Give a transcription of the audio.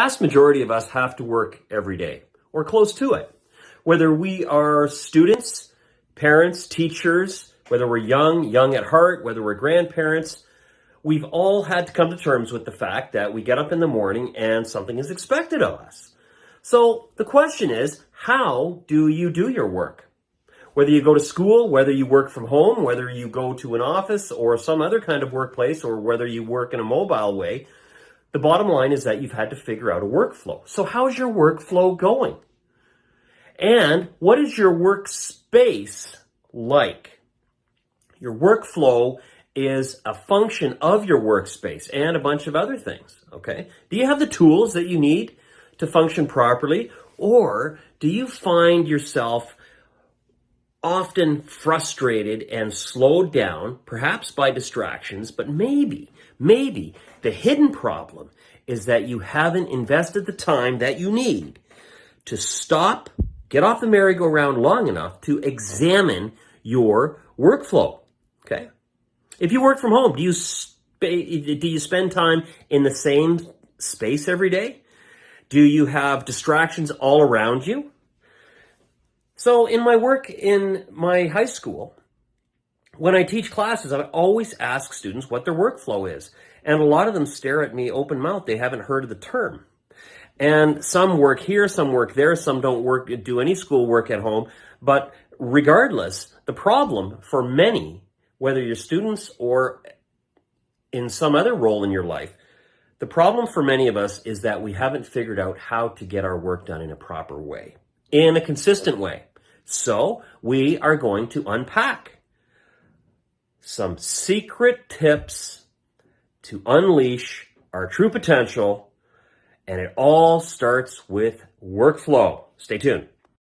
Vast majority of us have to work every day or close to it. Whether we are students, parents, teachers, whether we're young at heart, whether we're grandparents, we've all had to come to terms with the fact that we get up in the morning and something is expected of us. So the question is, how do you do your work? Whether you go to school, whether you work from home, whether you go to an office or some other kind of workplace, or whether you work in a mobile way, the bottom line is that you've had to figure out a workflow. So how's your workflow going? And what is your workspace like? Your workflow is a function of your workspace and a bunch of other things, okay? Do you have the tools that you need to function properly? Or do you find yourself often frustrated and slowed down, perhaps by distractions, but maybe the hidden problem is that you haven't invested the time that you need to stop, get off the merry-go-round long enough to examine your workflow, okay? If you work from home, do you spend time in the same space every day? Do you have distractions all around you? So in my work in my high school, when I teach classes, I always ask students what their workflow is. And a lot of them stare at me open-mouthed. They haven't heard of the term. And some work here, some work there, some don't do any school work at home. But regardless, the problem for many, whether you're students or in some other role in your life, the problem for many of us is that we haven't figured out how to get our work done in a proper way, in a consistent way. So we are going to unpack some secret tips to unleash our true potential, and it all starts with workflow. Stay tuned.